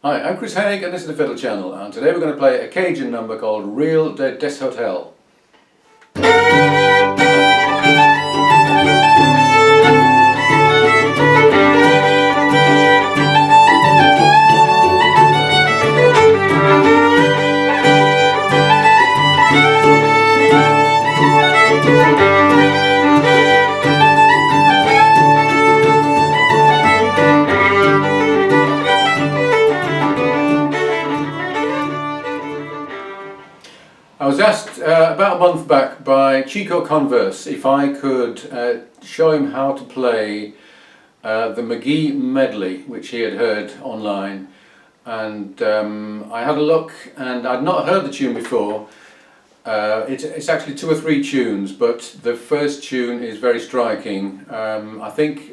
Hi, I'm Chris Haigh and this is the Fiddle channel, and today we're going to play a Cajun number called Real de Deshotel. I was asked about a month back by Chico Converse if I could show him how to play the McGee medley, which he had heard online, and I had a look and I'd not heard the tune before. It's actually 2 or 3 tunes, but the first tune is very striking. I think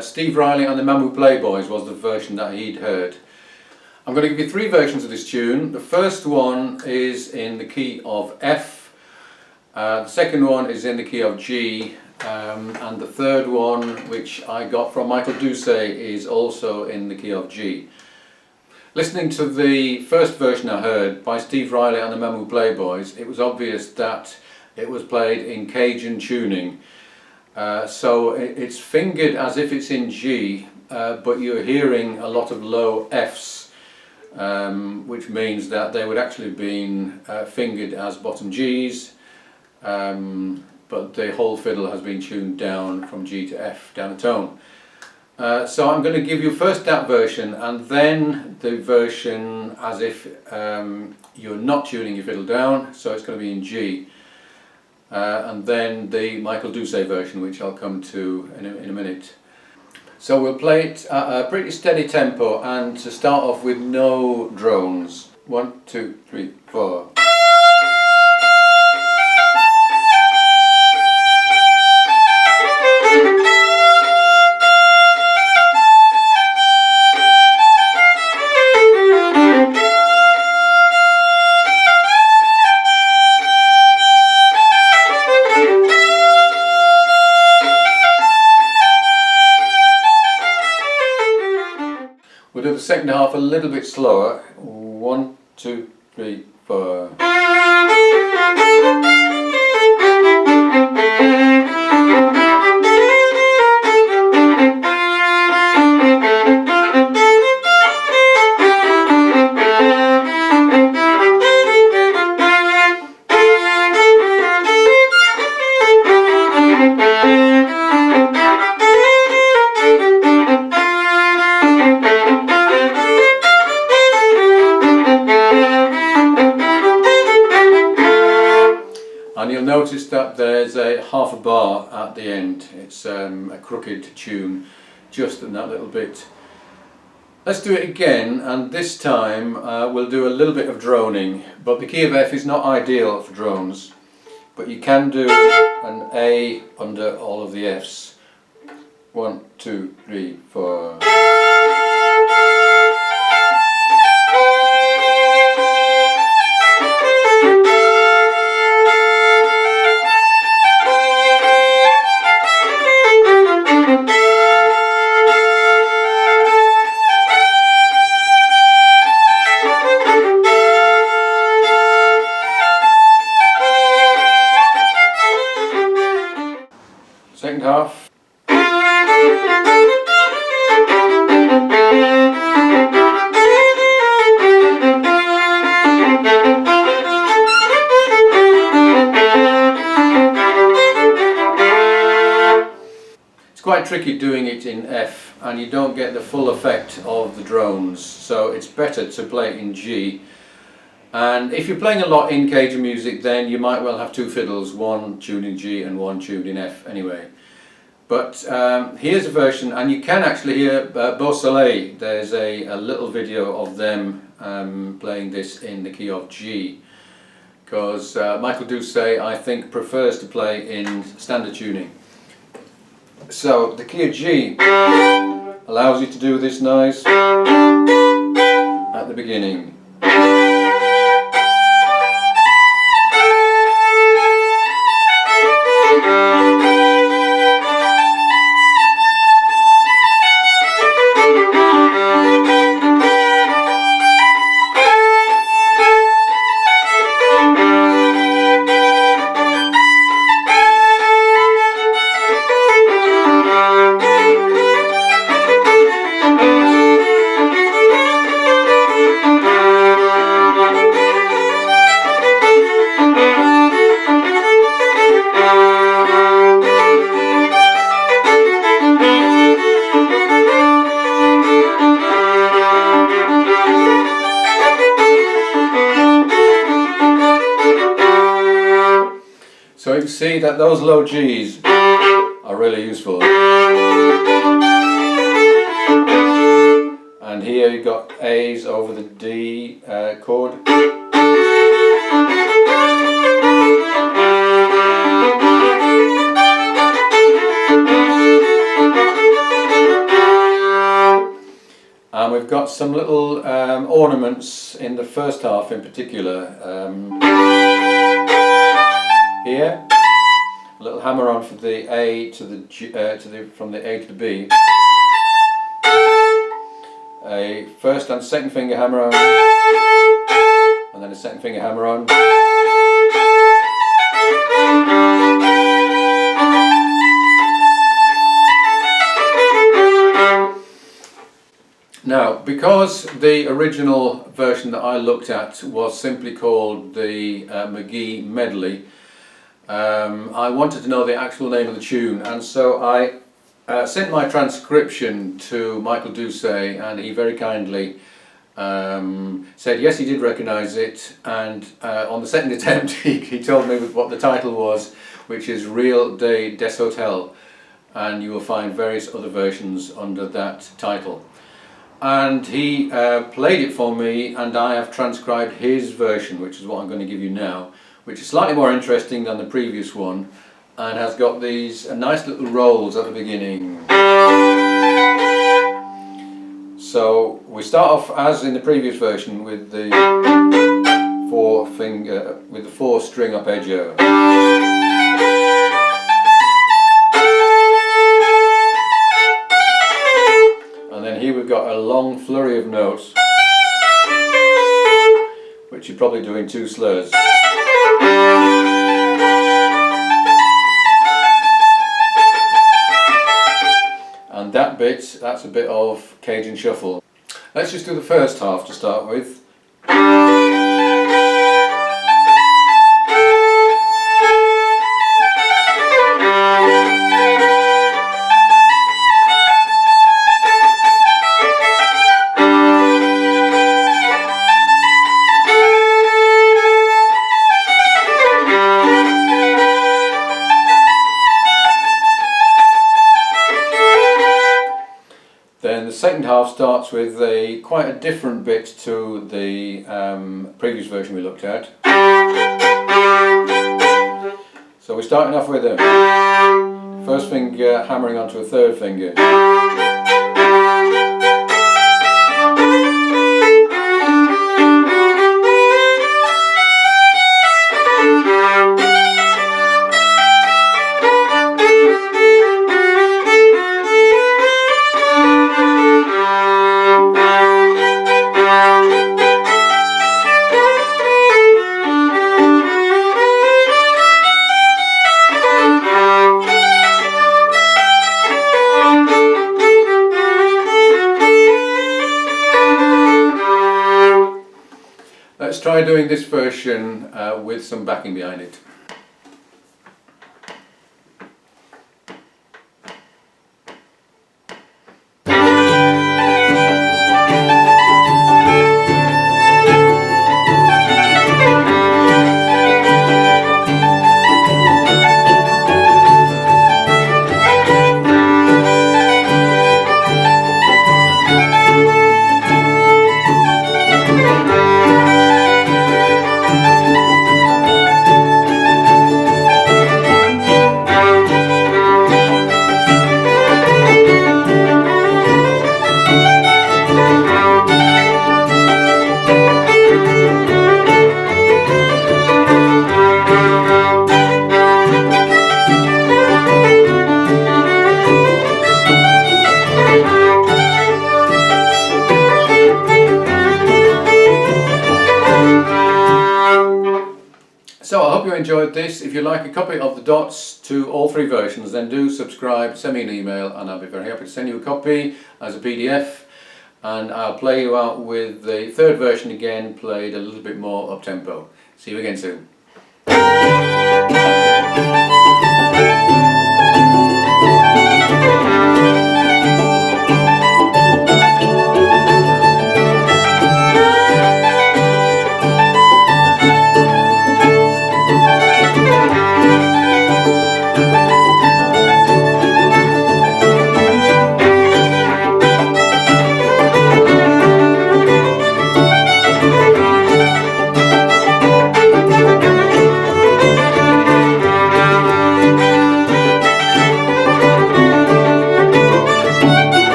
Steve Riley and the Mammoth Playboys was the version that he'd heard. I'm going to give you 3 versions of this tune. The first one is in the key of F, the second one is in the key of G, and the third one, which I got from Michael Doucet, is also in the key of G. Listening to the first version I heard by Steve Riley and the Mammoth Playboys, it was obvious that it was played in Cajun tuning. So it's fingered as if it's in G, but you're hearing a lot of low Fs. Which means that they would actually have been fingered as bottom Gs, but the whole fiddle has been tuned down from G to F, down a tone. So I'm going to give you first that version and then the version as if you're not tuning your fiddle down, so it's going to be in G, and then the Michael Doucet version, which I'll come to in a minute. So we'll play it at a pretty steady tempo, and to start off with no drones. 1, 2, 3, 4. We'll do the second half a little bit slower. 1, 2, 3, 4. And you'll notice that there's a half a bar at the end. It's a crooked tune, just in that little bit. Let's do it again, and this time we'll do a little bit of droning, but the key of F is not ideal for drones, but you can do an A under all of the Fs. 1, 2, 3, 4. Second half. It's quite tricky doing it in F, and you don't get the full effect of the drones, so it's better to play in G. And if you're playing a lot in Cajun music, then you might well have 2 fiddles, one tuned in G and one tuned in F anyway. But here's a version, and you can actually hear Beau Soleil. There's a little video of them playing this in the key of G, because Michael Doucet, I think, prefers to play in standard tuning. So the key of G allows you to do this nice at the beginning. see that those low Gs are really useful. And here you've got A's over the D chord. And we've got some little ornaments in the first half in particular. Here, a little hammer on for the A to the G, from the A to the B. A first and second finger hammer on, and then a second finger hammer on. Now, because the original version that I looked at was simply called the McGee Medley, I wanted to know the actual name of the tune, and so I sent my transcription to Michael Doucet, and he very kindly said yes, he did recognise it, and on the second attempt he told me what the title was, which is Real de Deshotel, and you will find various other versions under that title. And he played it for me, and I have transcribed his version, which is what I'm going to give you now, which is slightly more interesting than the previous one, and has got these nice little rolls at the beginning. So we start off as in the previous version with the four string arpeggio. And then here we've got a long flurry of notes, which you probably do in two slurs. And that bit, that's a bit of Cajun shuffle. Let's just do the first half to start with. Then the second half starts with quite a different bit to the previous version we looked at. So we're starting off with a first finger hammering onto a third finger. Let's try doing this version with some backing behind it. So I hope you enjoyed this. If you'd like a copy of the dots to all three versions, then do subscribe, send me an email, and I'll be very happy to send you a copy as a PDF. And I'll play you out with the third version again, played a little bit more up-tempo. See you again soon.